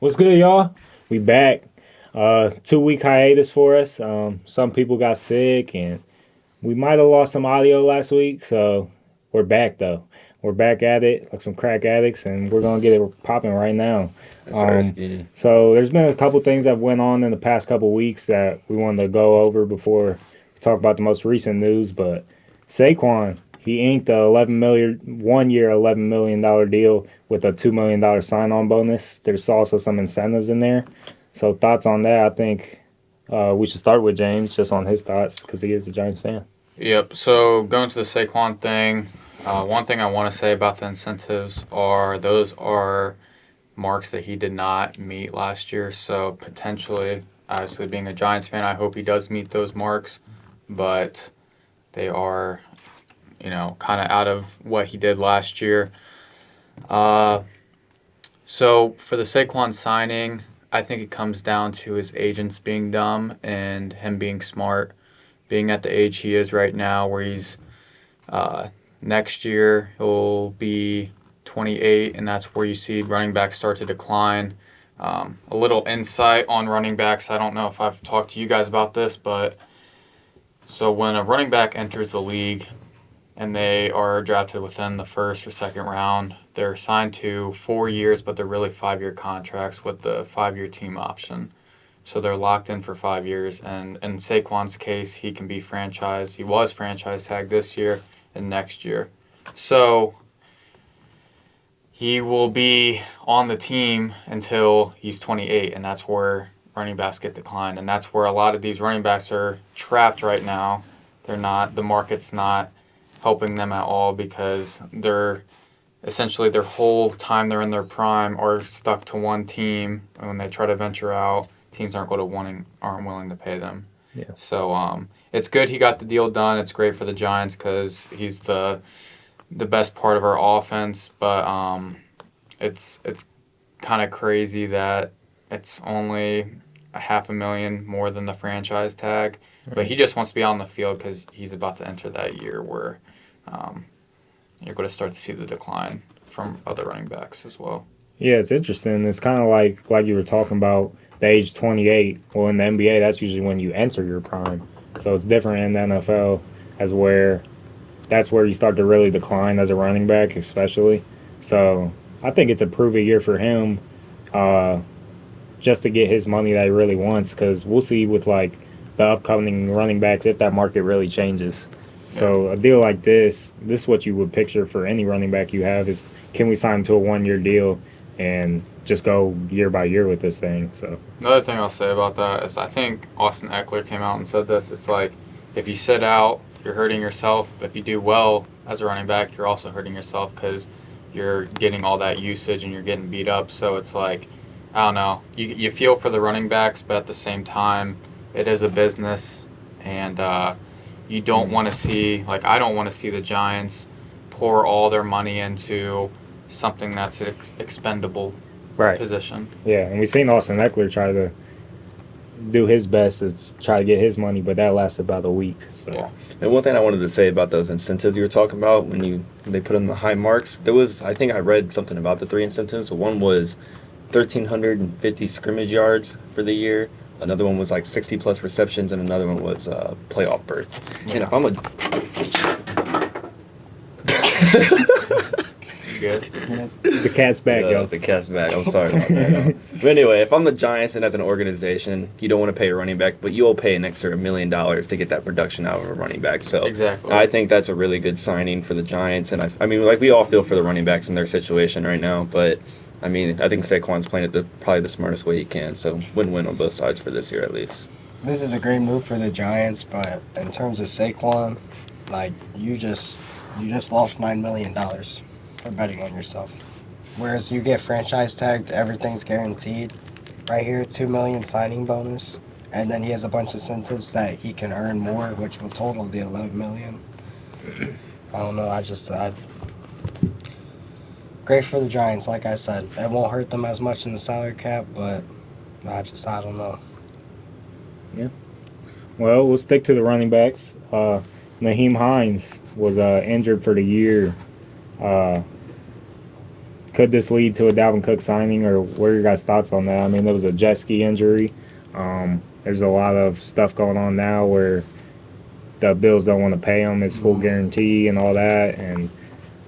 What's good, y'all? We back. 2 week hiatus for us. Some people got sick, and we might have lost some audio last week. So we're back though. We're back at it like some crack addicts, and we're gonna get it popping right now. That's right. So there's been a couple things that went on in the past couple weeks that we wanted to go over before we talk about the most recent news. But Saquon, he inked a 1 year, $11 million deal with a $2 million sign-on bonus. There's also some incentives in there. So thoughts on that? I think we should start with James, just on his thoughts, because he is a Giants fan. Yep. So going to the Saquon thing, one thing I want to say about the incentives are those are marks that he did not meet last year. So potentially, obviously being a Giants fan, I hope he does meet those marks, but they are, kind of out of what he did last year. So for the Saquon signing, I think it comes down to his agents being dumb and him being smart, being at the age he is right now, where he's next year he'll be 28, and that's where you see running backs start to decline. A little insight on running backs. I don't know if I've talked to you guys about this, but so when a running back enters the league and they are drafted within the first or second round, they're signed to 4 years, but they're really 5-year contracts with the 5-year team option. So they're locked in for 5 years. And in Saquon's case, he can be franchised. He was franchise tagged this year and next year. So he will be on the team until he's 28, and that's where running backs get declined. And that's where a lot of these running backs are trapped right now. The market's not helping them at all because they're essentially their whole time they're in their prime are stuck to one team. And when they try to venture out, teams aren't willing to pay them. Yeah. So it's good he got the deal done. It's great for the Giants because he's the best part of our offense. But it's kind of crazy that it's only $500,000 more than the franchise tag. Right. But he just wants to be on the field because he's about to enter that year where you're going to start to see the decline from other running backs as well. Yeah, it's interesting. It's kind of like you were talking about the age 28. Well, in the NBA, that's usually when you enter your prime. So it's different in the NFL that's where you start to really decline as a running back, especially. So I think it's a prove-it year for him just to get his money that he really wants, because we'll see with like the upcoming running backs if that market really changes. So a deal like this is what you would picture for any running back you have is, can we sign him to a 1-year deal and just go year by year with this thing? So another thing I'll say about that is I think Austin Eckler came out and said this. It's like if you sit out, you're hurting yourself. If you do well as a running back, you're also hurting yourself because you're getting all that usage and you're getting beat up. So it's like, I don't know. You feel for the running backs, but at the same time, it is a business, and you don't want to see, like I don't want to see the Giants pour all their money into something that's an expendable position. Yeah, and we've seen Austin Eckler try to do his best to try to get his money, but that lasted about a week. So. Yeah. And one thing I wanted to say about those incentives you were talking about when they put in the high marks, I think I read something about the 3 incentives. One was 1,350 scrimmage yards for the year. Another one was like 60-plus receptions, and another one was playoff berth. Yeah. And if I'm Good. The cat's back, yo. The cat's back. I'm sorry about that. But anyway, if I'm the Giants and as an organization, you don't want to pay a running back, but you'll pay an extra $1 million to get that production out of a running back. So exactly. I think that's a really good signing for the Giants. And I mean, like we all feel for the running backs in their situation right now, but I mean, I think Saquon's playing it probably the smartest way he can. So win-win on both sides for this year at least. This is a great move for the Giants, but in terms of Saquon, like you just lost $9 million for betting on yourself. Whereas you get franchise tagged, everything's guaranteed. Right here, $2 million signing bonus, and then he has a bunch of incentives that he can earn more, which will total the $11 million. I don't know. Great for the Giants, like I said. It won't hurt them as much in the salary cap, but I don't know. Yeah. Well, we'll stick to the running backs. Naheem Hines was injured for the year. could this lead to a Dalvin Cook signing, or what are your guys' thoughts on that? I mean, there was a jet ski injury. There's a lot of stuff going on now where the Bills don't want to pay him his full guarantee and all that. And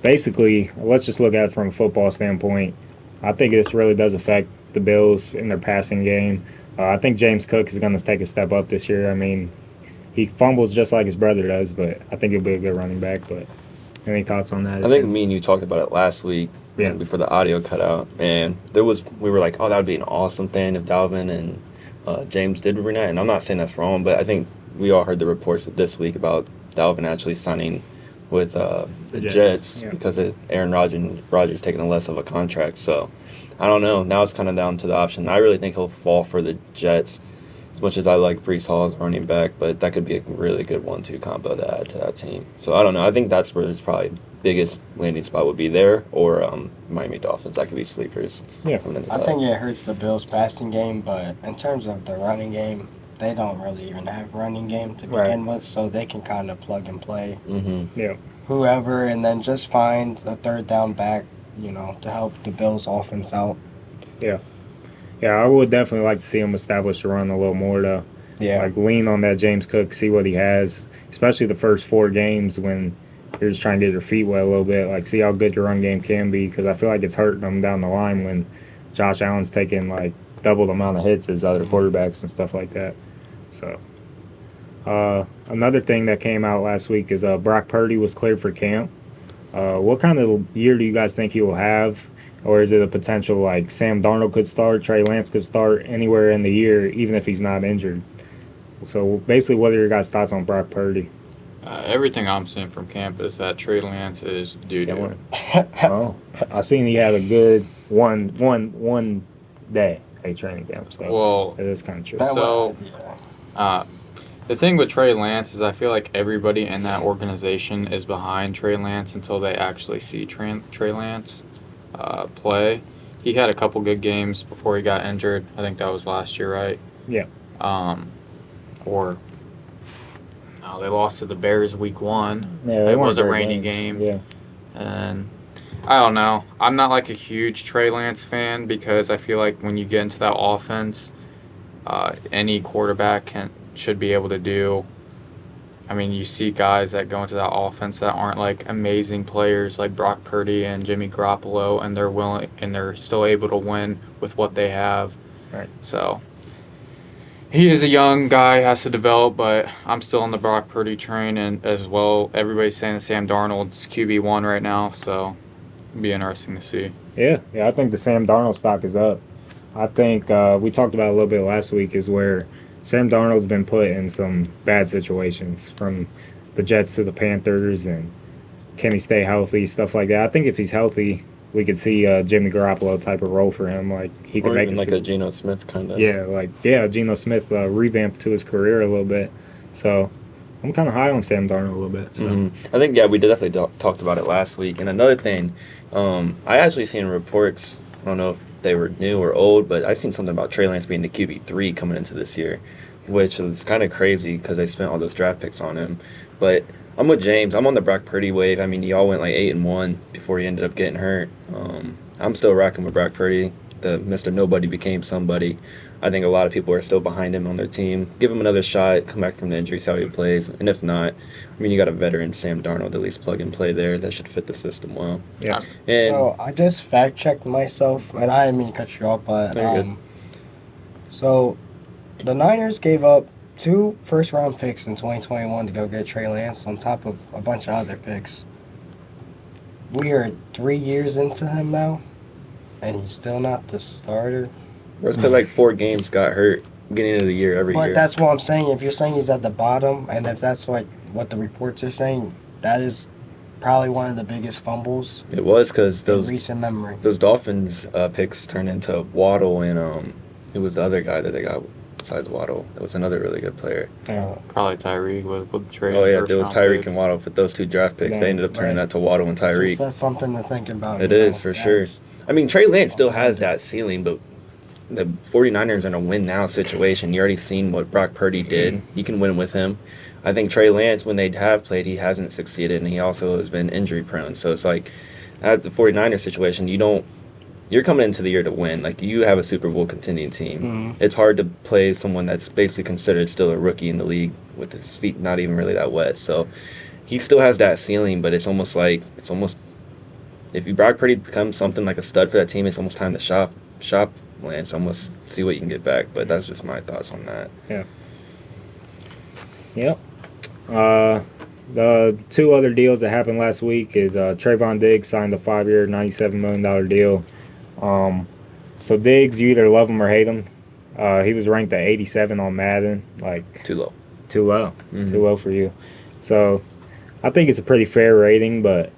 basically, let's just look at it from a football standpoint. I think this really does affect the Bills in their passing game. I think James Cook is going to take a step up this year. I mean, he fumbles just like his brother does, but I think he'll be a good running back. But any thoughts on that? I think me and you talked about it last week. Yeah. Before the audio cut out, and we were like, oh, that would be an awesome thing if Dalvin and James did reunite. And I'm not saying that's wrong, but I think we all heard the reports this week about Dalvin actually signing with the Jets because of Aaron Rodgers taking a less of a contract. So I don't know. Now it's kind of down to the option. I really think he'll fall for the Jets. As much as I like Breece Hall as running back, but that could be a really good 1-2 combo to add to that team. So I don't know. I think that's where it's probably biggest landing spot would be there, or Miami Dolphins. That could be sleepers. Yeah, I think it hurts the Bills' passing game, but in terms of the running game, they don't really even have running game to begin with, so they can kind of plug and play whoever, and then just find a third down back, to help the Bills' offense out. Yeah, I would definitely like to see him establish the run a little more, though. Yeah. Like, lean on that James Cook, see what he has, especially the first 4 games when you're just trying to get your feet wet a little bit. Like, see how good your run game can be, because I feel like it's hurting them down the line when Josh Allen's taking, like, double the amount of hits as other quarterbacks and stuff like that. So, another thing that came out last week is Brock Purdy was cleared for camp. What kind of year do you guys think he will have? Or is it a potential like Sam Darnold could start, Trey Lance could start anywhere in the year, even if he's not injured? So basically, what are your guys' thoughts on Brock Purdy? Everything I'm seeing from camp is that Trey Lance is doo-doo. Oh, I seen he had a good one day at training camp. So Well, it is kind of true. So, the thing with Trey Lance is I feel like everybody in that organization is behind Trey Lance until they actually see Trey Lance play. He had a couple good games before he got injured. I think that was last year, right? Yeah. They lost to the Bears week 1. Yeah, it was a rainy game. Yeah. And I don't know. I'm not like a huge Trey Lance fan because I feel like when you get into that offense, any quarterback should be able to do. I mean, you see guys that go into that offense that aren't like amazing players like Brock Purdy and Jimmy Garoppolo, and they're still able to win with what they have. Right. So he is a young guy, has to develop, but I'm still on the Brock Purdy train, and as well, everybody's saying that Sam Darnold's QB1 right now, so it'll be interesting to see. Yeah, I think the Sam Darnold stock is up. I think we talked about it a little bit last week is where Sam Darnold's been put in some bad situations, from the Jets to the Panthers, and can he stay healthy, stuff like that. I think if he's healthy, we could see a Jimmy Garoppolo type of role for him. Like he could make like a Geno Smith kind of. Yeah, Geno Smith revamp to his career a little bit. So I'm kind of high on Sam Darnold a little bit. So. I think we definitely talked about it last week. And another thing, I actually seen reports. I don't know if they were new or old, but I seen something about Trey Lance being the QB3 coming into this year, which is kind of crazy because they spent all those draft picks on him. But I'm with James. I'm on the Brock Purdy wave. I mean, y'all went like 8-1 before he ended up getting hurt. I'm still rocking with Brock Purdy. The Mr. Nobody became somebody. I think a lot of people are still behind him on their team. Give him another shot, come back from the injury, see how he plays. And if not, I mean, you got a veteran, Sam Darnold, at least plug and play there. That should fit the system well. Yeah. And so I just fact-checked myself, and I didn't mean to cut you off, but so the Niners gave up 2 first-round picks in 2021 to go get Trey Lance on top of a bunch of other picks. We are 3 years into him now, and he's still not the starter. First played like 4 games, got hurt beginning of the year every year. But that's what I'm saying. If you're saying he's at the bottom, and if that's like what the reports are saying, that is probably one of the biggest fumbles. It was because those recent memory. Those Dolphins picks turned into Waddle and who was the other guy that they got besides Waddle? It was another really good player. Probably Tyreek with trade. Oh yeah, it was Tyreek and Waddle for those 2 draft picks. They ended up turning that to Waddle and Tyreek. That's something to think about. It is for sure. I mean, Trey Lance still has that ceiling, but the 49ers are in a win-now situation. You already seen what Brock Purdy did. You can win with him. I think Trey Lance, when they have played, he hasn't succeeded, and he also has been injury-prone. So it's like, at the 49ers situation, you don't you're coming into the year to win. Like, you have a Super Bowl contending team. Mhm. It's hard to play someone that's basically considered still a rookie in the league with his feet not even really that wet. So he still has that ceiling, but it's almost if you Brock Purdy becomes something like a stud for that team, it's almost time to shop Lance, almost see what you can get back. But that's just my thoughts on that. Yep. The two other deals that happened last week is Trayvon Diggs signed a 5-year, $97 million deal. So Diggs, you either love him or hate him. He was ranked at 87 on Madden, like Too low. too low, Mhm. too low for you. So I think it's a pretty fair rating, but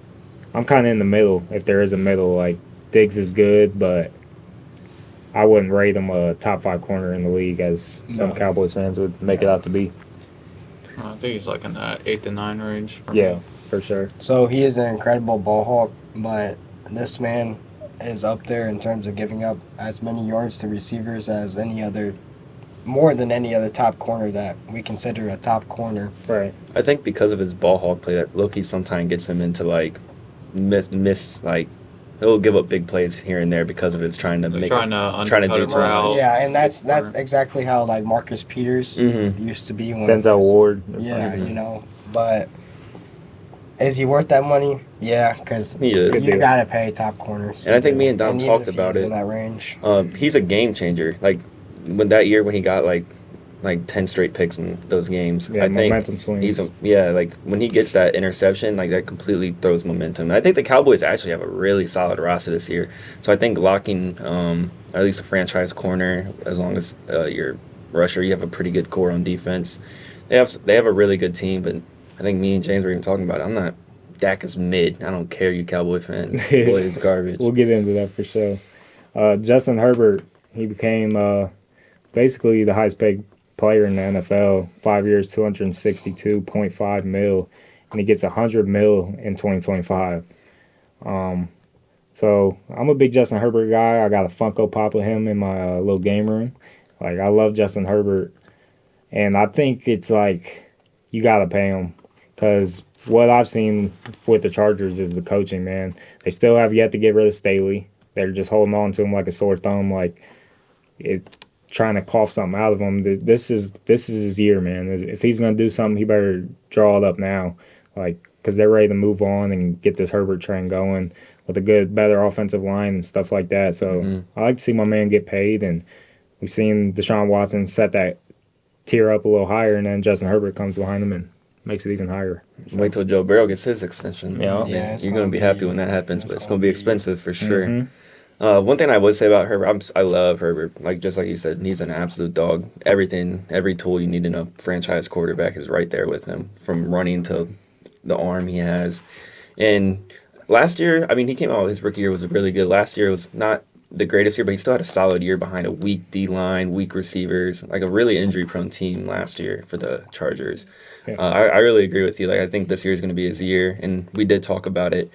I'm kind of in the middle. If there is a middle, like Diggs is good, but I wouldn't rate him a top 5 corner in the league as some No. Cowboys fans would make it out to be. I think he's like in that 8 to 9 range. for Yeah, me. for sure. So he is an incredible ball hawk, but this man is up there in terms of giving up as many yards to receivers as more than any other top corner that we consider a top corner. Right. I think because of his ball hog play, that Loki sometimes gets him into like miss like he'll give up big plays here and there because of his trying to They're make trying to trying to undercut do him too much. out. Yeah, and that's Corner. exactly how like Marcus Peters Mm-hmm. used to be when Denzel Ward. or Yeah, something. you know, but is he worth that money? Yeah, because He is. Good you deal. gotta pay top corners. And I think me and Dom even talked if he about is it. in that range. He's a game changer. Like when he got like 10 straight picks in those games. Yeah, I think momentum swings. like when he gets that interception, like that completely throws momentum. And I think the Cowboys actually have a really solid roster this year. So I think locking at least a franchise corner, as long as you're rusher, you have a pretty good core on defense. They have a really good team, but I think me and James were even talking about it. I'm not Dak is mid. I don't care, you Cowboy fans. Boy, it's garbage. We'll get into that for sure. Justin Herbert, he became basically the highest paid player in the NFL. 5 years, $262.5 mil, and he gets $100 mil in 2025. So I'm a big Justin Herbert guy. I got a Funko Pop of him in my little game room. Like, I love Justin Herbert, and I think it's like you gotta pay him because what I've seen with the Chargers is the coaching. Man, they still have yet to get rid of Staley. They're just holding on to him like a sore thumb, like trying to cough something out of him. This is his year, man. If he's gonna do something, he better draw it up now, like because they're ready to move on and get this Herbert train going with a better offensive line and stuff like that. So I like to see my man get paid, and we've seen Deshaun Watson set that tier up a little higher, and then Justin Herbert comes behind him and makes it even higher. So, Wait till Joe Burrow gets his extension. Yeah. Yeah, it's You're going to be gonna happy when that happens, it's but it's gonna going to be be- expensive for sure. Mhm. One thing I would say about Herbert, I love Herbert. Like just like you said, he's an absolute dog. Every tool you need in a franchise quarterback is right there with him, from running to the arm he has. And last year, I mean, he came out, his rookie year was really good. Last year was not the greatest year, but he still had a solid year behind a weak D-line, weak receivers, like a really injury-prone team last year for the Chargers. Yeah. I really agree with you. Like, I think this year is going to be his year, and we did talk about it.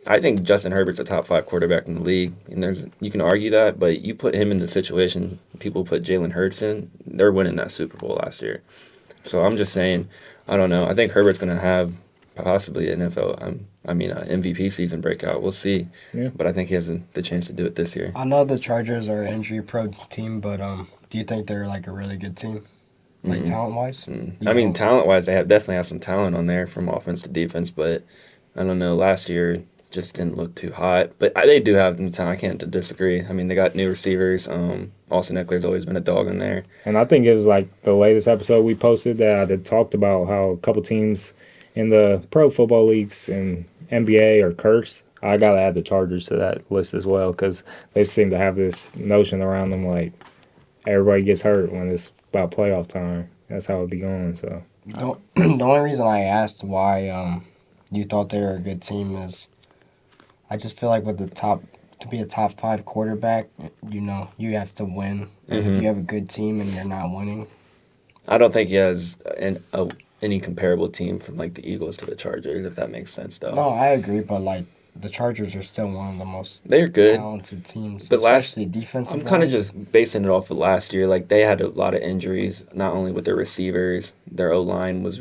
I think Justin Herbert's a top 5 quarterback in the league, and you can argue that, but you put him in the situation people put Jalen Hurts in, they're winning that Super Bowl last year. So I'm just saying, I don't know. I think Herbert's going to have possibly an MVP season breakout. We'll see. Yeah. But I think he has the chance to do it this year. I know the Chargers are an injury-prone team, but do you think they're like a really good team, like Mm-mm. talent-wise? I mean, talent-wise, they definitely have some talent on there from offense to defense, but I don't know. Last year just didn't look too hot. But they do have some talent. I can't disagree. I mean, they got new receivers. Austin Eckler's always been a dog in there. And I think it was like the latest episode we posted that I had talked about how a couple teams in the pro football leagues and NBA are cursed. I got to add the Chargers to that list as well because they seem to have this notion around them like everybody gets hurt when it's about playoff time. That's how it be going. So The only reason I asked why you thought they were a good team is I just feel like to be a top 5 quarterback, you have to win. And if you have a good team and you're not winning, I don't think he has any comparable team from like the Eagles to the Chargers, if that makes sense, though. no, I agree, but like the Chargers are still one of the most They're good. talented teams, But especially defensive. I'm kind of just basing it off of last year. Like, they had a lot of injuries, not only with their receivers. Their O-line was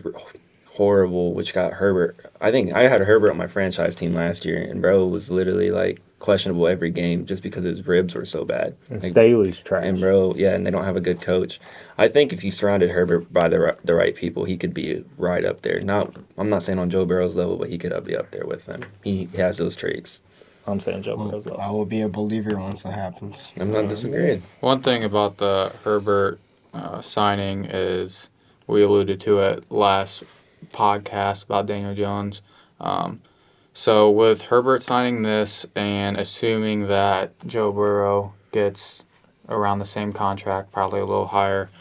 horrible, which got Herbert. I think I had Herbert on my franchise team last year, and bro was literally, like, questionable every game just because his ribs were so bad. And Like, Staley's trash. and bro, yeah, and they don't have a good coach. I think if you surrounded Herbert by the right people, he could be right up there. I'm not saying on Joe Burrow's level, but he could be up there with them. He has those traits. I'm saying Joe Burrow's up. I will be a believer once that happens. I'm not disagreeing. One thing about the Herbert signing is we alluded to it last podcast about Daniel Jones. So with Herbert signing this and assuming that Joe Burrow gets around the same contract, probably a little higher,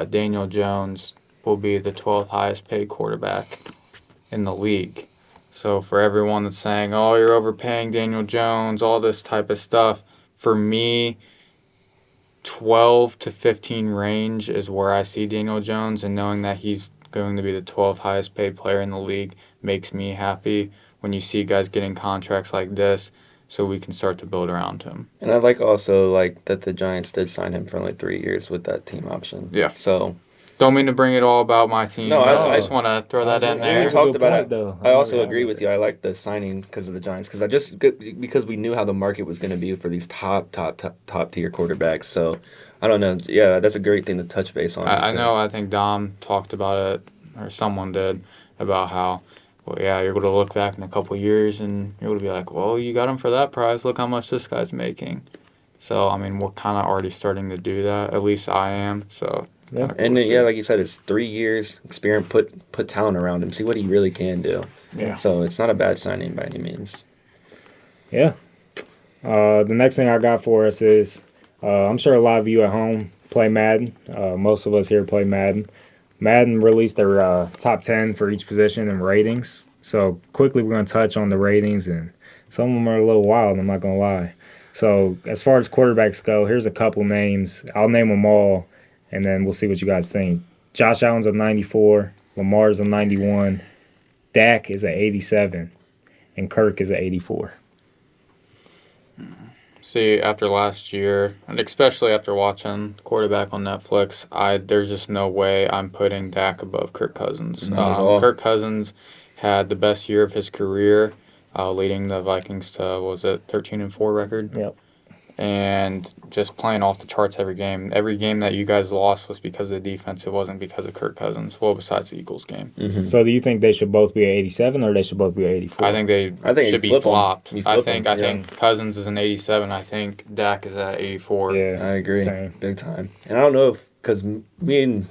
Daniel Jones will be the 12th highest paid quarterback in the league. So for everyone that's saying, oh, you're overpaying Daniel Jones, all this type of stuff, for me, 12 to 15 range is where I see Daniel Jones, and knowing that he's going to be the 12th highest paid player in the league makes me happy when you see guys getting contracts like this, so we can start to build around him. And I like also like that the Giants did sign him for only 3 years with that team option. Yeah. So Don't mean to bring it all about my team, No, but I I just want to throw that in we there. talked about point, it. though. I also Yeah, agree with you. I like the signing because of the Giants because we knew how the market was going to be for these top tier quarterbacks. So I don't know. Yeah, that's a great thing to touch base on. I because- know, I think Dom talked about it, or someone did, about how, well, yeah, you're going to look back in a couple years and you're going to be like, well, you got him for that price. Look how much this guy's making. So, I mean, we're kind of already starting to do that. At least I am. So, Yeah. kinda cool And to then, see. yeah, like you said, it's 3 years experience. Put talent around him. See what he really can do. Yeah. So it's not a bad signing by any means. Yeah. The next thing I got for us is I'm sure a lot of you at home play Madden. Most of us here play Madden. Madden released their top 10 for each position and ratings. So quickly we're going to touch on the ratings, and some of them are a little wild, I'm not going to lie. So as far as quarterbacks go, here's a couple names. I'll name them all, and then we'll see what you guys think. Josh Allen's a 94. Lamar's a 91. Dak is a 87. And Kirk is a 84. See, after last year, and especially after watching quarterback on Netflix, there's just no way I'm putting Dak above Kirk Cousins. Not at all. Kirk Cousins had the best year of his career, leading the Vikings to, 13-4 record? Yep. And just playing off the charts every game. Every game that you guys lost was because of the defense. It wasn't because of Kirk Cousins. Well, besides the Eagles game. Mm-hmm. So do you think they should both be 87 or they should both be 84? I think they I think you should be flip 'em. flopped. You I flip think 'em, I think Cousins is an 87. I think Dak is at 84. Yeah, I agree. same. Big time. And I don't know if, because me and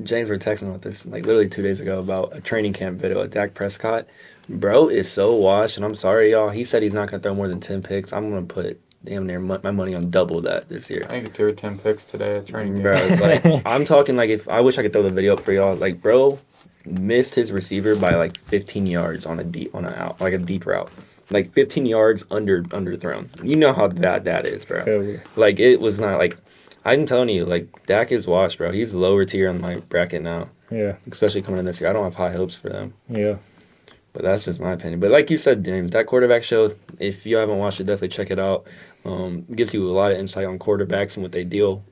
James were texting about this like literally 2 days ago about a training camp video of Dak Prescott. Bro is so washed, and I'm sorry, y'all. He said he's not going to throw more than 10 picks. I'm going to put damn near my money on double that this year. I think he threw 10 picks today at training Bro, camp. like, I'm talking like if I wish I could throw the video up for y'all. Like, bro missed his receiver by like 15 yards on a deep route. Like 15 yards underthrown. You know how bad that is, bro. Hell yeah. Like, it was not like, I'm telling you, like, Dak is washed, bro. He's lower tier on my bracket now, Yeah, especially coming in this year. I don't have high hopes for them, yeah. but that's just my opinion. But like you said, James, that quarterback show, if you haven't watched it, definitely check it out. Gives you a lot of insight on quarterbacks and what they deal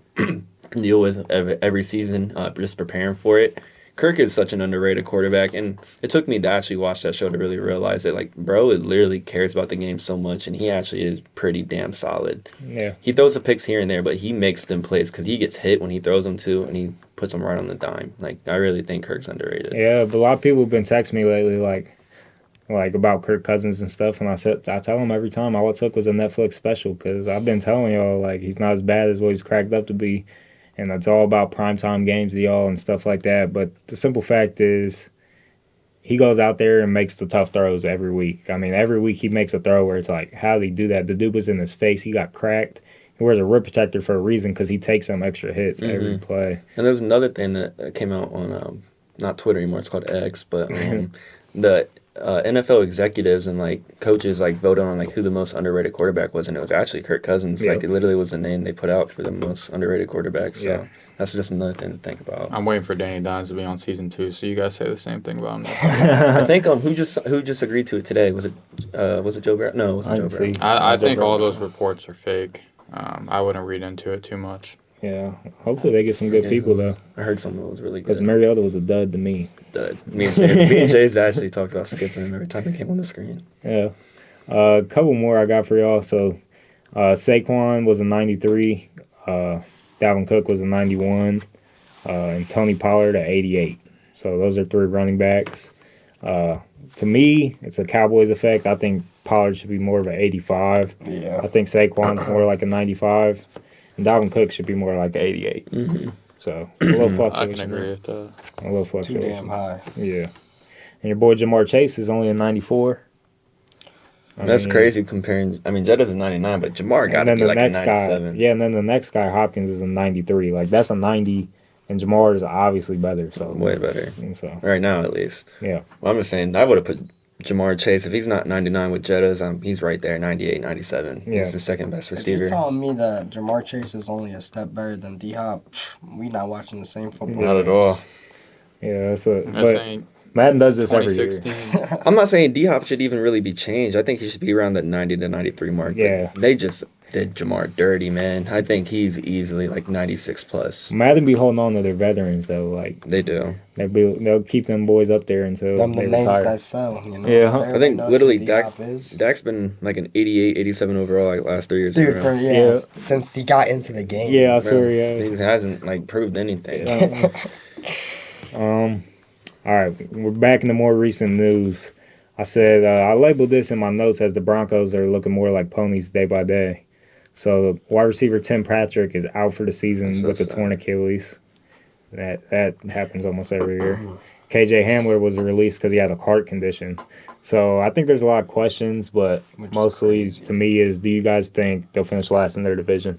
with every season, just preparing for it. Kirk is such an underrated quarterback, and it took me to actually watch that show to really realize that, like, bro, it literally cares about the game so much, and he actually is pretty damn solid. Yeah. He throws the picks here and there, but he makes them plays because he gets hit when he throws them too, and he puts them right on the dime. Like, I really think Kirk's underrated. Yeah, but a lot of people have been texting me lately, like about Kirk Cousins and stuff, and I tell them every time all it took was a Netflix special, because I've been telling y'all, like, he's not as bad as what he's cracked up to be, and it's all about primetime games to y'all and stuff like that. But the simple fact is, he goes out there and makes the tough throws every week. I mean, every week he makes a throw where it's like, how did he do that? The dude was in his face. He got cracked. He wears a rib protector for a reason, because he takes some extra hits every play. And there's another thing that came out on, not Twitter anymore, it's called X, but the NFL executives and like coaches like voted on like who the most underrated quarterback was, and it was actually Kirk Cousins. Yeah. Like, it literally was the name they put out for the most underrated quarterback. So Yeah. that's just another thing to think about. I'm waiting for Danny Dimes to be on season 2, so you guys say the same thing about him. I think who just agreed to it today? Was it Joe Barrett? No, it wasn't I Joe didn't Barrett. see. I think all those reports are fake. I wouldn't read into it too much. Yeah, hopefully they get some good people, though, I heard something that was really because good. Mariota was a dud to me. Me and Jay's actually talked about skipping him every time he came on the screen. Yeah. A couple more I got for y'all. So Saquon was a 93. Dalvin Cook was a 91. And Tony Pollard at 88. So those are 3 running backs. To me, it's a Cowboys effect. I think Pollard should be more of an 85. Yeah. I think Saquon's more like a 95. And Dalvin Cook should be more like an 88. Mm-hmm. So a little I fluctuation. can agree with that. A little Too fluctuation. damn high. Yeah. And your boy Jamar Chase is only a 94. That's crazy comparing. I mean, Jetta's a 99, but Jamar got to be like a 97. Yeah, and then the next guy, Hopkins, is a 93. Like, that's a 90, and Jamar is obviously better. So Way better. And so, Right now, at least. yeah. Well, I'm just saying, I would have put Jamar Chase. If he's not 99 with Jetta's, he's right there, 98, 97. Yeah. He's the second best If receiver. you're telling me that Jamar Chase is only a step better than D-Hop, we not watching the same football. Not at games. all. Yeah, that's I'm but saying Madden does this every year. 2016. I'm not saying D-Hop should even really be changed. I think he should be around the 90 to 93 mark. Yeah. But they just did Jamar dirty, man. I think he's easily like 96 plus. Madden be holding on to their veterans, though. Like, They do. they'll keep them boys up there until Them the they names retire. that sell, you know. Yeah. Everybody I think knows literally who Dak- D-Hop is. Dak's been like an 88, 87 overall like last 3 years. in a Dude, row. for Yeah. since he got into the game. Yeah, I Bro, swear, yeah. He hasn't like proved anything. All right, we're back in the more recent news. I said I labeled this in my notes as the Broncos are looking more like ponies day by day. So wide receiver Tim Patrick is out for the season That's so with a sad. torn Achilles. That happens almost every year. KJ Hamler was released because he had a heart condition. So I think there's a lot of questions, but Which is mostly crazy. to me is, do you guys think they'll finish last in their division?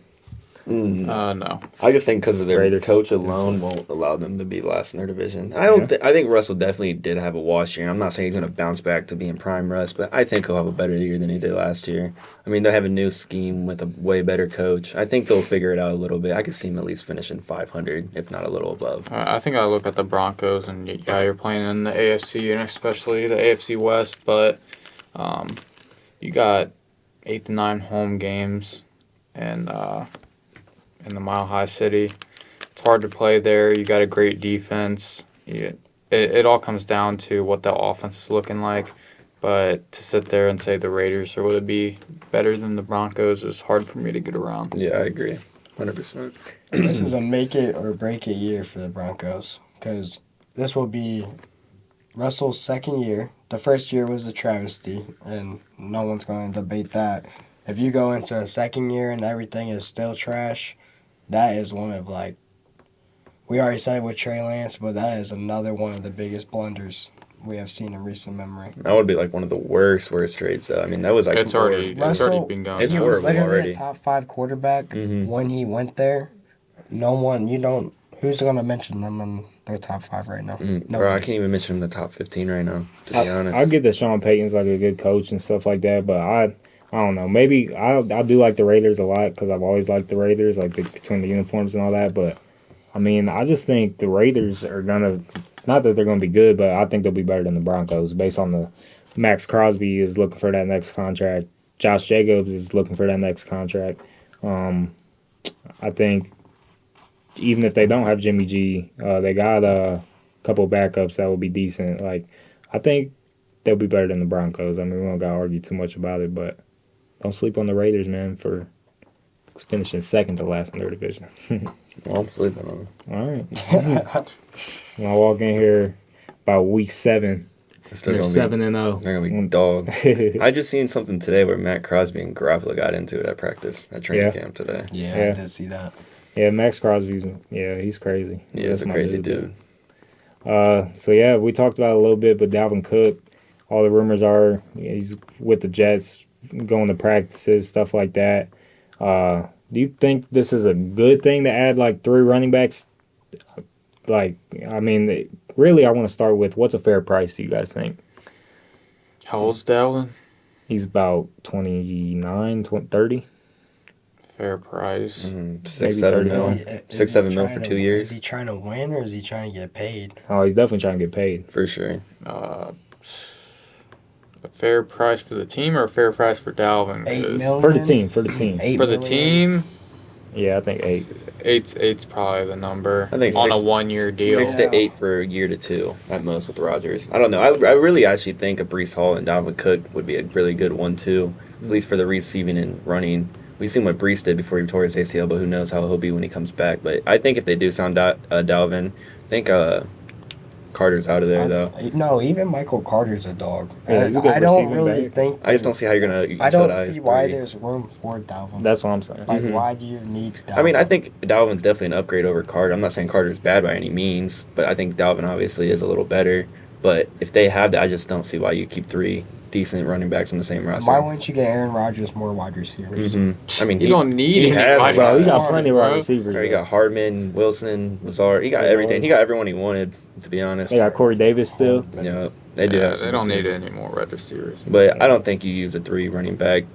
No. I just think because of their Raiders. coach alone won't allow them to be last in their division. I think Russell definitely did have a wash year. I'm not saying he's going to bounce back to being prime Russ, but I think he'll have a better year than he did last year. I mean, they have a new scheme with a way better coach. I think they'll figure it out a little bit. I could see him at least finishing 500, if not a little above. I think I look at the Broncos, and yeah, you're playing in the AFC and especially the AFC West, but you got 8 to 9 home games, and in the Mile High City, it's hard to play there. You got a great defense. It all comes down to what the offense is looking like. But to sit there and say the Raiders are going to be better than the Broncos is hard for me to get around. Yeah, I agree. 100%. This is a make it or break it year for the Broncos because this will be Russell's second year. The first year was a travesty, and no one's going to debate that. If you go into a second year and everything is still trash, that is one of, like, we already said it with Trey Lance, but that is another one of the biggest blunders we have seen in recent memory. That would be like one of the worst trades. I mean, that was like It's already Russell- been going. It's He down. was horrible literally already. a top 5 quarterback Mhm. when he went there. Who's going to mention them in their top 5 right now? Bro, I can't even mention him in the top 15 right now, to be honest. I get that Sean Payton's like a good coach and stuff like that, but I don't know. Maybe I do like the Raiders a lot because I've always liked the Raiders, like between the uniforms and all that. But I mean, I just think the Raiders are gonna, not that they're gonna be good, but I think they'll be better than the Broncos based on the Max Crosby is looking for that next contract. Josh Jacobs is looking for that next contract. I think even if they don't have Jimmy G, they got a couple backups that will be decent. Like, I think they'll be better than the Broncos. I mean, we don't got to argue too much about it, but don't sleep on the Raiders, man, for finishing second to last in their division. Well, I'm sleeping on him. All right. When I walk in here about week 7, They're still they're gonna 7-0. They're going to be dog. I just seen something today where Matt Crosby and Garoppolo got into it at practice, at training Yeah. camp today. Yeah, Yeah. I did see that. Yeah, Max Crosby's, he's crazy. Yeah, That's he's a my crazy dude. So, yeah, we talked about it a little bit, but Dalvin Cook, all the rumors are he's with the Jets, going to practices, stuff like that. Do you think this is a good thing to add, like, 3 running backs? Like, I mean, really, I want to start with what's a fair price, do you guys think? How old's Dalvin? He's about 29, 30. Fair price. 6, Maybe 7 30 mil. mil. 6, 7 mil for 2 years. Is he trying to win or is he trying to get paid? Oh, he's definitely trying to get paid. For sure. A fair price for the team or a fair price for Dalvin? 8 'Cause million? For the team. 8 For the million? team, Yeah, I think 8. Eight's probably the number. I think on six- a 1-year deal. 6 to 8 for a year to 2 at most with Rodgers. I don't know. I really actually think a Brees Hall and Dalvin Cook would be a really good 1-2, at least for the receiving and running. We've seen what Brees did before he tore his ACL, but who knows how he'll be when he comes back. But I think if they do sound Dalvin, I think Carter's out of there, though. No, even Michael Carter's a dog. Yeah, he's a good I don't receiving really back. think. I just don't see how you're going to I don't utilize see why 3. there's room for Dalvin. That's what I'm saying. Like, Mhm. why do you need Dalvin? I mean, I think Dalvin's definitely an upgrade over Carter. I'm not saying Carter's bad by any means, but I think Dalvin obviously is a little better. But if they have that, I just don't see why you keep 3 decent running backs on the same roster. Why wouldn't you get Aaron Rodgers more wide receivers? Mm-hmm. I mean, You don't need he any has wide Bro, he receivers. got plenty of wide Bro. receivers. He got Hardman, Wilson, Lazard. He got Lazard. everything. He got everyone he wanted, to be honest. They got Corey Davis still. Yeah, they do Yeah, have some they don't need receivers. any more wide receivers. But I don't think you use a 3 running back.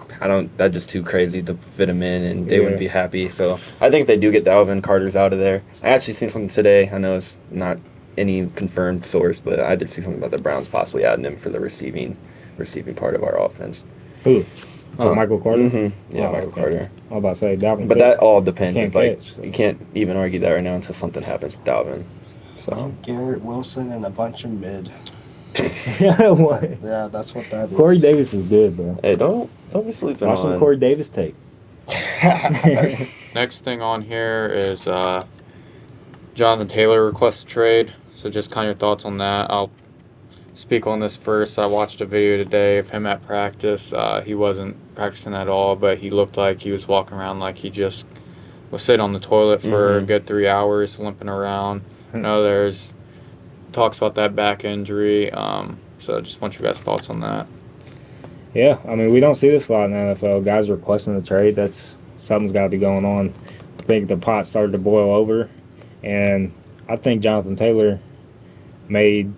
That's just too crazy to fit him in, and they Yeah. wouldn't be happy. So I think if they do get Dalvin, Carter's out of there. I actually seen something today. I know it's not any confirmed source, but I did see something about the Browns possibly adding him for the receiving part of our offense. Who? Oh, Michael Carter? Mm-hmm. Yeah, Oh, Michael okay. Carter. I was about to say Dalvin. But Cook. that all depends. Can't It's like catch, so. you can't even argue that right now until something happens with Dalvin. So Garrett Wilson and a bunch of mid. What? Yeah, that's what that is. Corey Davis is good, bro. hey, don't be sleeping Watch on some Corey Davis tape. Next thing on here is Jonathan Taylor requests a trade. So just kind of your thoughts on that. I'll speak on this first. I watched a video today of him at practice. He wasn't practicing at all, but he looked like he was walking around like he just was sitting on the toilet for a good 3 hours, limping around. You know, there's talks about that back injury. So just want your guys' thoughts on that. Yeah, I mean, we don't see this a lot in the NFL. Guys requesting the trade. That's something's got to be going on. I think the pot started to boil over, and I think Jonathan Taylor made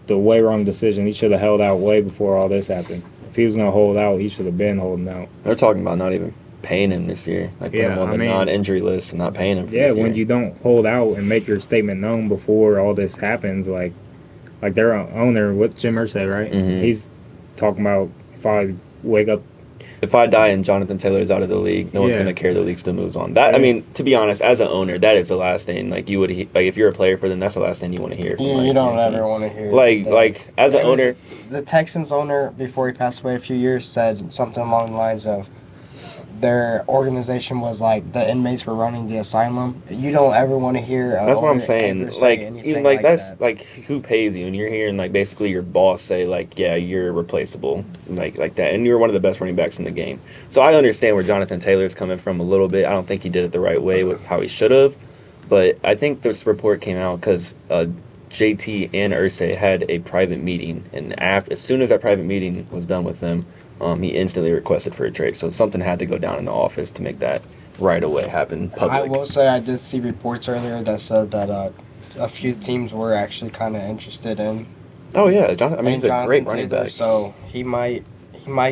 the way wrong decision. He should have held out way before all this happened. If he was going to hold out, he should have been holding out. They're talking about not even paying him this year. Like putting him on the non-injury list and not paying him for Yeah, this year. when you don't hold out and make your statement known before all this happens, like their owner, with Jim Irsay, right? Mhm. He's talking about if I wake up. If I die and Jonathan Taylor is out of the league, no one's Yeah. going to care. The league still moves on. That I mean, to be honest, as an owner, that is the last thing. Like you would, like if you're a player for them, that's the last thing you want to hear. From, You, like, you don't your team. ever want to hear Like as an There was- owner, The Texans owner, before he passed away a few years, said something along the lines of their organization was like the inmates were running the asylum. You don't ever want to hear. that's what I'm owner saying. ever say Like anything even like that's that. like who pays you, and you're hearing like basically your boss say like, yeah, you're replaceable, like that, and you're one of the best running backs in the game. So I understand where Jonathan Taylor's coming from a little bit. I don't think he did it the right way with how he should have, but I think this report came out because JT and Irsay had a private meeting, and as soon as that private meeting was done with them, he instantly requested for a trade. So something had to go down in the office to make that right away happen public. I will say I did see reports earlier that said that a few teams were actually kind of interested in. Oh yeah, Jonathan. I mean, he's a Jonathan great running Taylor, back. So he might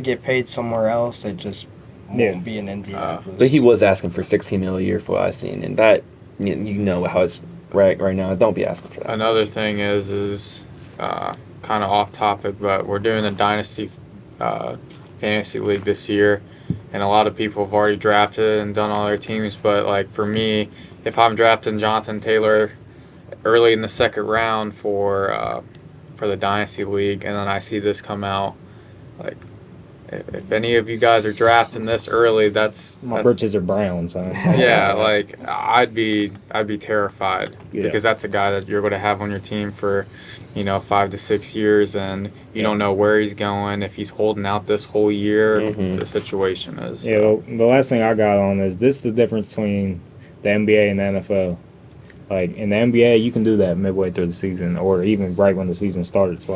get paid somewhere else. It just won't be in Indianapolis. But he was asking for $16 million a year for what I seen, and that you know how it's right now. Don't be asking for that. Another thing is kind of off topic, but we're doing the Dynasty Fantasy League this year, and a lot of people have already drafted and done all their teams. But like for me, if I'm drafting Jonathan Taylor early in the second round for the Dynasty League, and then I see this come out, like if any of you guys are drafting this early, that's Britches are brown, son. yeah, like I'd be terrified Yeah. because that's a guy that you're going to have on your team for, 5 to 6 years, and you don't know where he's going. If he's holding out this whole year, the situation is. Yeah, well, the last thing I got on is this: the difference between the NBA and the NFL. Like in the NBA, you can do that midway through the season, or even right when the season starts.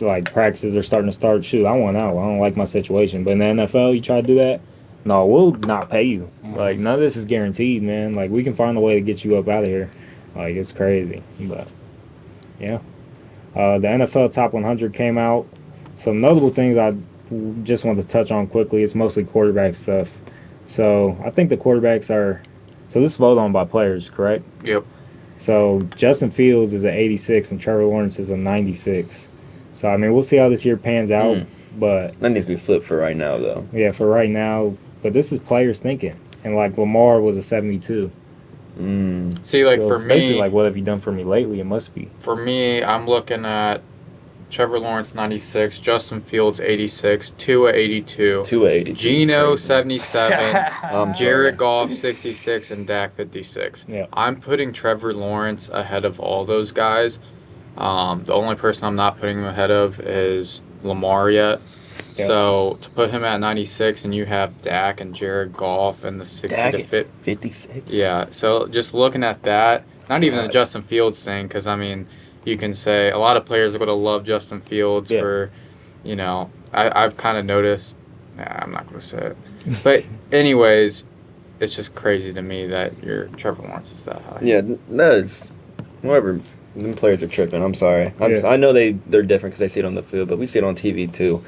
Like practices are starting to start. Shoot, I want out. I don't like my situation. But in the NFL, you try to do that. No, we'll not pay you. Like none of this is guaranteed, man. Like we can find a way to get you up out of here. Like it's crazy, but yeah. The NFL Top 100 came out. Some notable things I just want to touch on quickly. It's mostly quarterback stuff. So I think the quarterbacks are. So this is voted on by players, correct? Yep. So Justin Fields is an 86 and Trevor Lawrence is a 96. So I mean we'll see how this year pans out. But That needs to be flipped for right now, though. yeah, for right now. But this is players thinking. and like Lamar was a 72. See, like So for it's basically me, like, what have you done for me lately? It must be. I'm looking at Trevor Lawrence 96, Justin Fields 86, Tua 82, 280. Geno 77, I'm Jared sorry. Goff 66, and Dak 56. Yeah. I'm putting Trevor Lawrence ahead of all those guys. The only person I'm not putting him ahead of is Lamar yet. Yeah. So to put him at 96 and you have Dak and Jared Goff and the 60 Dak to at fit. 56. Yeah, so just looking at that, not even the God. Justin Fields thing, because I mean, you can say a lot of players are going to love Justin Fields Yeah. for, I've kind of noticed. Nah, I'm not going to say it, but anyways, it's just crazy to me that your Trevor Lawrence is that high. Yeah, no, it's whatever. Them players are tripping. I'm sorry. Yeah. I know they're different because they see it on the field, but we see it on TV too.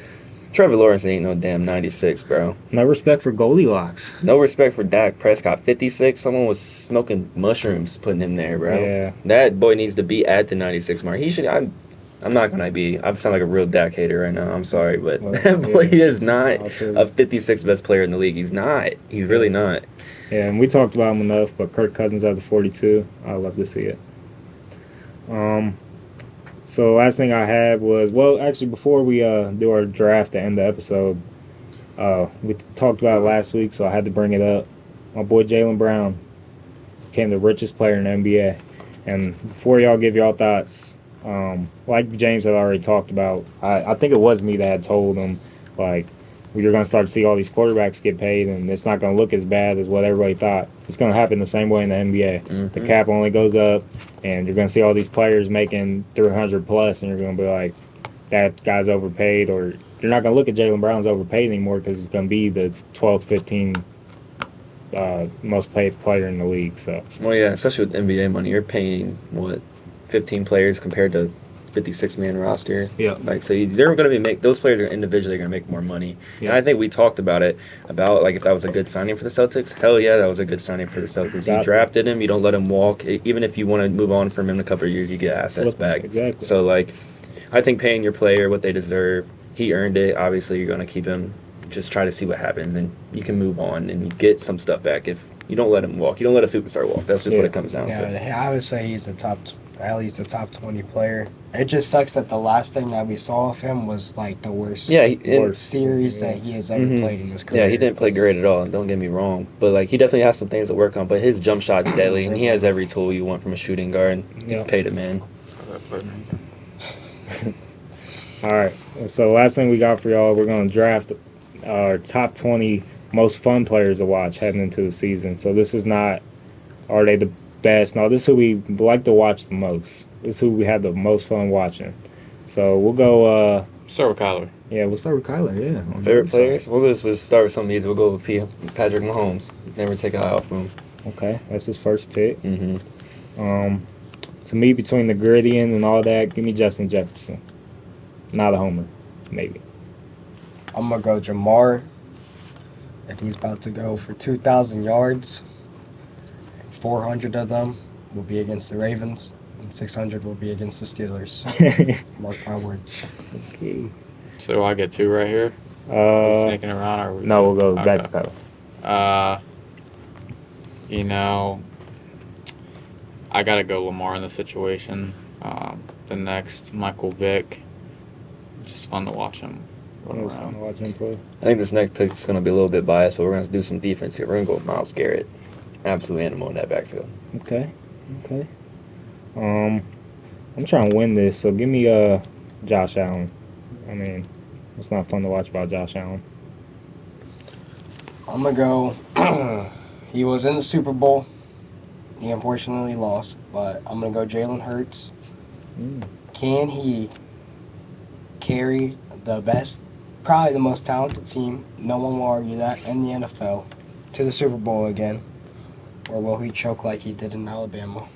Trevor Lawrence ain't no damn 96, bro. No respect for Goldilocks. No respect for Dak Prescott. 56. Someone was smoking mushrooms putting him there, bro. Yeah. That boy needs to be at the 96 mark. He should. I'm not gonna be. I sound like a real Dak hater right now. I'm sorry, but Well, that boy yeah. is not I'll tell you. a 56 best player in the league. He's not. He's really not. Yeah, and we talked about him enough, but Kirk Cousins at the 42, I'd love to see it. So last thing I had was, well, actually before we do our draft to end the episode, we talked about it last week, so I had to bring it up. My boy Jaylen Brown became the richest player in the NBA. And before y'all give y'all thoughts, like James had already talked about, I think it was me that had told him, like, you're going to start to see all these quarterbacks get paid, and it's not going to look as bad as what everybody thought. It's going to happen the same way in the NBA. Mm-hmm. The cap only goes up, and you're going to see all these players making 300 plus, and you're going to be like, that guy's overpaid, or you're not going to look at Jaylen Brown's overpaid anymore because he's going to be the 12th, 15th most paid player in the league. So Well, yeah, especially with NBA money, you're paying 15 players compared to 56-man roster. Yeah. Like, so they're going to be those players are individually going to make more money. Yeah. And I think we talked about it like if that was a good signing for the Celtics. Hell yeah, that was a good signing for the Celtics. You drafted him, you don't let him walk. Even if you want to move on from him in a couple of years, you get assets back. Exactly. So like, I think paying your player what they deserve. He earned it. Obviously, you're going to keep him. Just try to see what happens, and you can move on and you get some stuff back if you don't let him walk. You don't let a superstar walk. That's just what it comes down to. Yeah, I would say he's at least the top 20 player. It just sucks that the last thing that we saw of him was like the worst, worst series that he has ever played in his career. Yeah, he didn't play great at all. Don't get me wrong, but like he definitely has some things to work on. But his jump shot's deadly, and he has every tool you want from a shooting guard. Yeah. Pay the man. All right. So last thing we got for y'all, we're going to draft our top 20 most fun players to watch heading into the season. So this is not, are they the best? No, this is who we like to watch the most. This is who we have the most fun watching. So we'll go. Start with Kyler. Yeah, we'll start with Kyler. Yeah. Favorite players? We'll start with something easy. We'll go with Patrick Mahomes. Never take an eye off him. Okay, that's his first pick. Mm-hmm. To me, between the gradient and all that, give me Justin Jefferson. Not a homer, maybe. I'm going to go Jamar, and he's about to go for 2,000 yards. 400 of them will be against the Ravens, and 600 will be against the Steelers. Mark my words. Okay. So do I get two right here? Sneaking around, or no, we'll go back to Kyler. I gotta go Lamar in the situation. The next, Michael Vick. Just fun to watch him run It was fun around. to watch him play. I think this next pick is going to be a little bit biased, but we're going to do some defense here. We're going to go with Myles Garrett. Absolute animal in that backfield. Okay. I'm trying to win this, so give me Josh Allen. I mean, it's not fun to watch about Josh Allen. I'm going to go. He was in the Super Bowl. He unfortunately lost, but I'm going to go Jalen Hurts. Can he carry the best, probably the most talented team, no one will argue that, in the NFL, to the Super Bowl again? Or will he choke like he did in Alabama?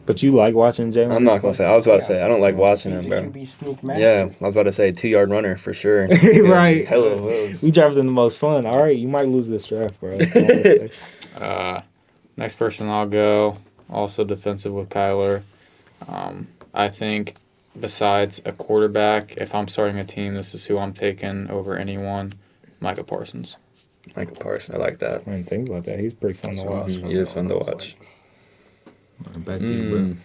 But you like watching Jalen? I'm not going to say. I was about to say, I don't like watching He's him, a bro. QB sneak master. Yeah, I was about to say 2-yard runner for sure. Right. Hello. We drafted the most fun. All right, you might lose this draft, bro. Next person I'll go, also defensive with Kyler. I think besides a quarterback, if I'm starting a team, this is who I'm taking over anyone, Micah Parsons. Michael Parsons, I like that. I didn't think about that. He's pretty fun to That's what I watch. was He is fun to watch. Back to you, bro.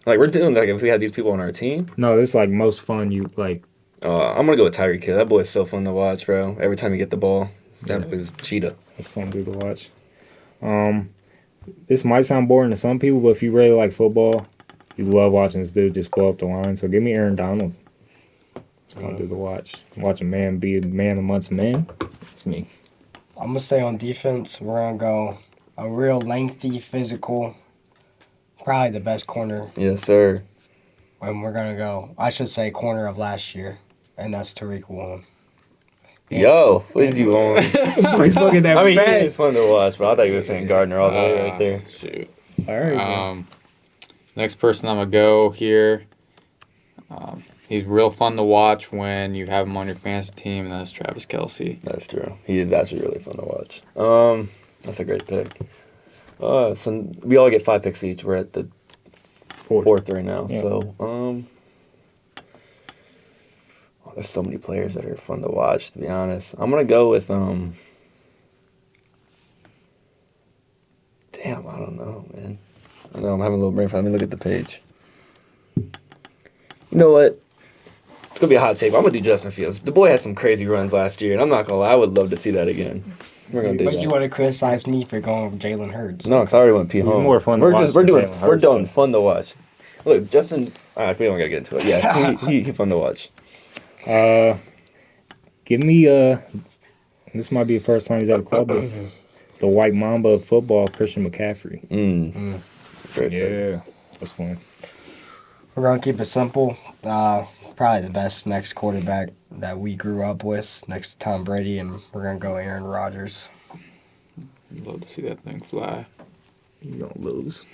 Like we're doing like if we had these people on our team. No, this is like most fun you like. I'm gonna go with Tyreek Hill. That boy is so fun to watch, bro. Every time you get the ball, that boy's cheetah. It's fun dude to watch. This might sound boring to some people, but if you really like football, you love watching this dude just blow up the line. So give me Aaron Donald. It's fun dude to watch. Watch a man be a man amongst men. It's me. I'm gonna say on defense, we're gonna go a real lengthy, physical, probably the best corner, Yes, sir. and we're gonna go. I should say corner of last year, and that's Tariq Woolen. Yo, what is you on? He's fucking that I mean, fast. it's fun to watch, but I thought you were saying Gardner all the way right there. Shoot. All right. Next person I'm gonna go here. He's real fun to watch when you have him on your fantasy team, and that's Travis Kelce. That's true. He is actually really fun to watch. That's a great pick. So we all get 5 picks each. We're at the fourth right now. Yeah. So, there's so many players that are fun to watch. To be honest, I'm gonna go with Damn, I don't know, man. I know I'm having a little brain fart. Let me look at the page. You know what? It's gonna be a hot take. But I'm gonna do Justin Fields. The boy had some crazy runs last year, and I'm not gonna lie. I would love to see that again. We're gonna do But that. you want to criticize me for going with Jalen Hurts? No, because I already went P. He's Holmes. more fun to watch We're than doing Jalen we're Hurts, doing though. fun to watch. Look, Justin. All right, we don't gotta get into it. Yeah, he fun to watch. Give me this might be the first time he's at a club. This the White Mamba of football, Christian McCaffrey. Great pick. Yeah, that's fun. We're gonna keep it simple. Probably the best next quarterback that we grew up with, next to Tom Brady, and we're gonna go Aaron Rodgers. Love to see that thing fly. You don't lose.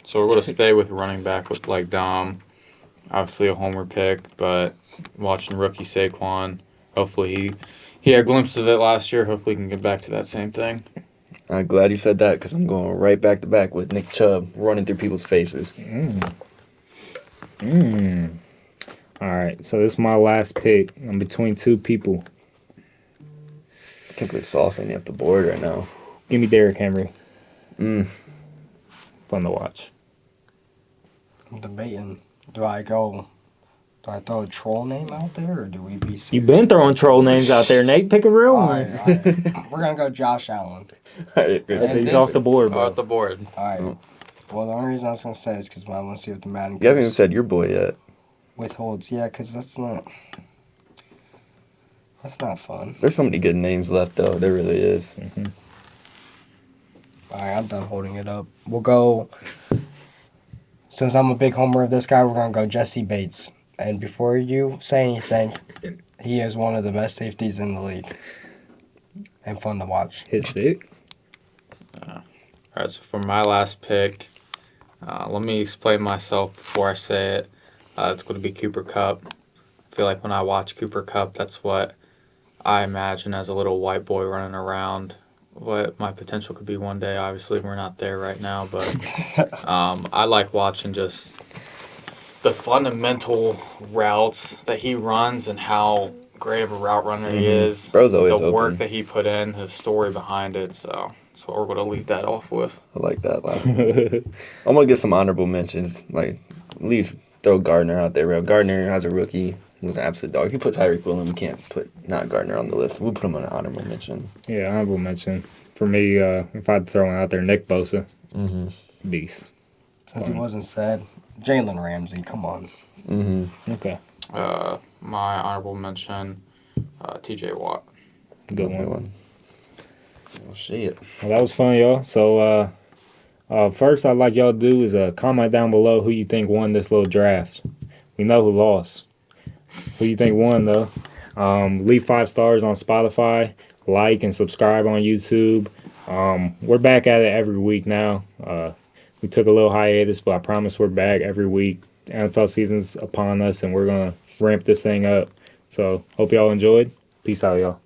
So we're going to stay with running back with like Dom. Obviously a homer pick, but watching rookie Saquon, hopefully he had a glimpse of it last year. Hopefully he can get back to that same thing. I'm glad you said that because I'm going right back to back with Nick Chubb running through people's faces. All right, so this is my last pick. I'm between two people. I can't believe Sauce ain't up the board right now. Give me Derrick Henry. Mm. Fun to watch. I'm debating. Do I throw a troll name out there, or do we be serious? You've been throwing troll names out there, Nate. Pick a real All one. right. We're gonna go Josh Allen. Right, good. And He's this- off the board, Off bro. the board. All right. Well, the only reason I was gonna say is because I want to see what the Madden You haven't even said your boy yet. withholds. Yeah, because that's not fun. There's so many good names left, though. There really is. All right, I'm done holding it up. We'll go. Since I'm a big homer of this guy, we're gonna go Jesse Bates. And before you say anything, he is one of the best safeties in the league, and fun to watch. His pick. All right, so for my last pick, let me explain myself before I say it. It's going to be Cooper Kupp. I feel like when I watch Cooper Kupp, that's what I imagine as a little white boy running around. What my potential could be one day. Obviously, we're not there right now, but I like watching just the fundamental routes that he runs and how great of a route runner he is. Bro's always the work open. that he put in, his story behind it. So that's what we're going to leave that off with. I like that last one. I'm going to give some honorable mentions. Like, at least throw Gardner out there, bro. Gardner has a rookie. He was an absolute dog. If you put Tyreek Woolen, we can't put not Gardner on the list. We'll put him on an honorable mention. Yeah, honorable mention. For me, if I had to throw one out there, Nick Bosa. Beast. Since he wasn't said, Jalen Ramsey. Come on. Okay. My honorable mention, T.J. Watt. Good one. Oh, shit. Well, that was fun, y'all. So, first, I'd like y'all to do is comment down below who you think won this little draft. We know who lost. Who you think won, though? Leave 5 stars on Spotify. Like and subscribe on YouTube. We're back at it every week now. We took a little hiatus, but I promise we're back every week. NFL season's upon us, and we're going to ramp this thing up. So, hope y'all enjoyed. Peace out, y'all.